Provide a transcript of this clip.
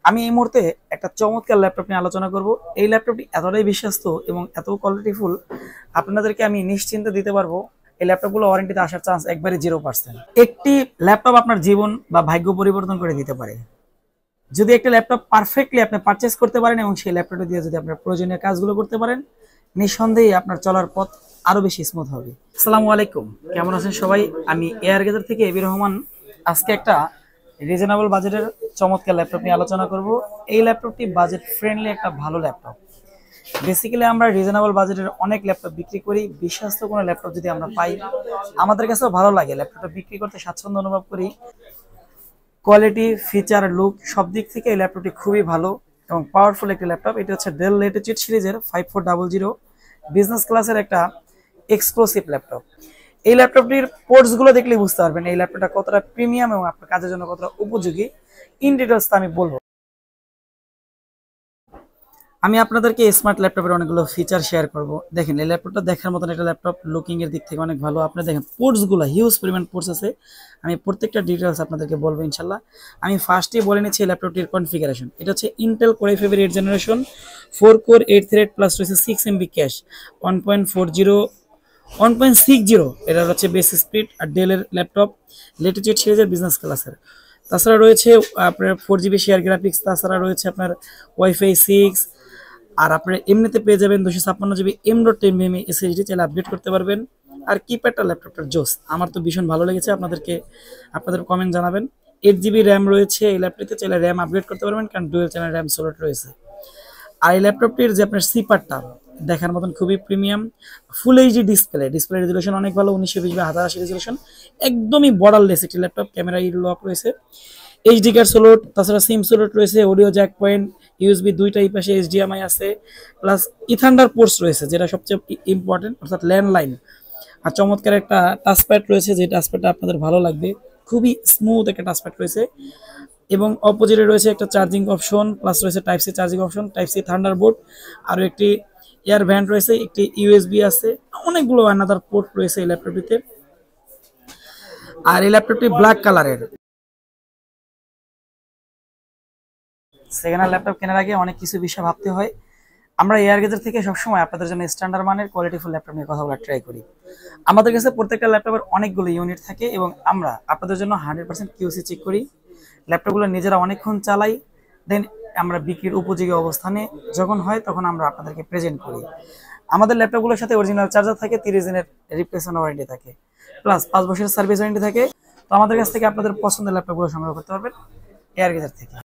আমি এই মুহূর্তে একটা চমৎকার ল্যাপটপ নিয়ে আলোচনা করব। এই ল্যাপটপটি এতটাই বিশ্বস্ত এবং এত কোয়ালিটিফুল, আপনাদেরকে আমি নিশ্চিন্তে দিতে পারবো এই ল্যাপটপগুলো ওয়ারেন্টিতে আসার চান্স একবারে 0%। একটি ল্যাপটপ আপনার জীবন বা ভাগ্য পরিবর্তন করে দিতে পারে। যদি একটা ল্যাপটপ পারফেক্টলি আপনি পারচেস করতে পারেন এবং সেই ল্যাপটপটি দিয়ে যদি আপনার প্রয়োজনীয় কাজগুলো করতে পারেন, নিঃসন্দেহে আপনার চলার পথ আরো বেশি স্মুথ হবে। আসসালামু আলাইকুম, কেমন আছেন সবাই? আমি এয়ার গেজার থেকে এবি রহমান। আজকে একটা রিজনেবল বাজেটের চমৎকার ল্যাপটপ নিয়ে আলোচনা করব। এই ল্যাপটপটি বাজেট ফ্রেন্ডলি একটা ভালো ল্যাপটপ। বেসিক্যালি আমরা রিজনেবল বাজেটের অনেক ল্যাপটপ বিক্রি করি। বিশ্বস্ত কোনো ল্যাপটপ যদি আমরা পাই, আমাদের কাছেও ভালো লাগে। ল্যাপটপটা বিক্রি করতে স্বাচ্ছন্দ্য অনুভব করি। কোয়ালিটি, ফিচার, লুক সব দিক থেকে এই ল্যাপটপটি খুবই ভালো এবং পাওয়ারফুল একটি ল্যাপটপ। এটি হচ্ছে ডেল ল্যাটিটিউড সিরিজের 5400 বিজনেস ক্লাসের একটা এক্সক্লুসিভ ল্যাপটপ। এই ল্যাপটপটির পোর্টস গুলো দেখলেই বুঝতে পারবেন এই ল্যাপটপটা কতটা প্রিমিয়াম এবং আপনার কাজের জন্য কতটা উপযোগী। ইন ডিটেলস আমি বলবো। আমি আপনাদেরকে স্মার্ট ল্যাপটপের অনেকগুলো ফিচার শেয়ার করব। দেখেন, এই ল্যাপটপটা দেখার মতন একটা ল্যাপটপ, লুকিং এর দিক থেকে অনেক ভালো। আপনি দেখেন পোর্টস গুলো, হিউজ পরিমাণ পোর্টস আছে। আমি প্রত্যেকটা ডিটেলস আপনাদেরকে বলবো ইনশাল্লাহ। আমি ফার্স্টে বলে নিচ্ছি এই ল্যাপটপটির কনফিগারেশন। এটা হচ্ছে ইন্টেল কোর i5 এর 8th generation, 4 core 8 thread plus রয়েছে 6 MB ক্যাশ, 1.60 এটা হচ্ছে বেস স্পিড। আর ডেলের ল্যাপটপ ল্যাটিটিউড সিরিজের বিজনেস ক্লাসের। তাছাড়া রয়েছে আপনার 4GB শেয়ার গ্রাফিক্স। তাছাড়া রয়েছে আপনার ওয়াইফাই 6। আর আপনারা এমনিতে পেয়ে যাবেন 256GB M.2 SSD, চাইলে আপডেট করতে পারবেন। আর কিপ্যাডটা ল্যাপটপটার জোস, আমার তো ভীষণ ভালো লেগেছে। আপনাদের কমেন্ট জানাবেন। 8GB র্যাম রয়েছে এই ল্যাপটপটিতে, চাইলে র্যাম আপগ্রেড করতে পারবেন, কারণ ডুয়েল চ্যানেল র্যাম স্লট রয়েছে। আর এই ল্যাপটপটির যে আপনার সিপারটা দেখার মতন খুবই premium. Full HD display resolution অনেক ভালো, 1920x1080 রেজুলেশন। একদমই বর্ডারলেস একটি ল্যাপটপ। ক্যামেরা লক রয়েছে, এইচডি কার্ড স্লট, তাছাড়া সিম স্লট রয়েছে, অডিও জ্যাক পয়েন্ট, ইউএসবি দুইটা, এই পাশে এইচডিএমআই আছে, প্লাস ইথান্ডার পোর্টস রয়েছে, যেটা সবচেয়ে ইম্পর্টেন্ট, অর্থাৎ ল্যান্ডলাইন। আর চমৎকার একটা টাচপ্যাড রয়েছে, যে টাচপ্যাডটা আপনাদের ভালো লাগবে। খুবই স্মুথ একটা টাচপ্যাড রয়েছে। এবং অপোজিটে রয়েছে একটা চার্জিং অপশন, প্লাস রয়েছে type C charging option, type C Thunderbolt, আর একটি এয়ার ভ্যান্ট রয়েছে, একটি ইউএসবি আছে, অনেকগুলো আনাদার পোর্ট রয়েছে এই ল্যাপটপটিতে। আর এই ল্যাপটপটি ব্ল্যাক কালারের। সেকেন্ড হ্যান্ড ল্যাপটপ কেনার আগে অনেক কিছু বিষয় ভাবতে হয়। আমরা এয়ার গেজার থেকে সবসময় আপনাদের জন্য স্ট্যান্ডার্ড মানের কোয়ালিটিফুল ল্যাপটপ নিয়ে কথা বলার ট্রাই করি। আমাদের কাছে প্রত্যেকটা ল্যাপটপের অনেকগুলো ইউনিট থাকে এবং আমরা আপনাদের জন্য 100% কিউসি চেক করি। ল্যাপটপগুলো নিজেরা অনেকক্ষণ চালাই, দেন আমরা বিক্রির উপযোগী অবস্থানে যখন হয় তখন আমরা আপনাদেরকে প্রেজেন্ট করি। আমাদের ল্যাপটপগুলোর সাথে অরিজিনাল চার্জার থাকে, 30 দিনের রিপ্লেসমেন্ট ওয়ারেন্টি থাকে, প্লাস 5 বছরের সার্ভিস ওয়ারেন্টি থাকে। তো আমাদের কাছ থেকে আপনাদের পছন্দের ল্যাপটপগুলো সংগ্রহ করতে পারবেন এয়ার গেজার থেকে।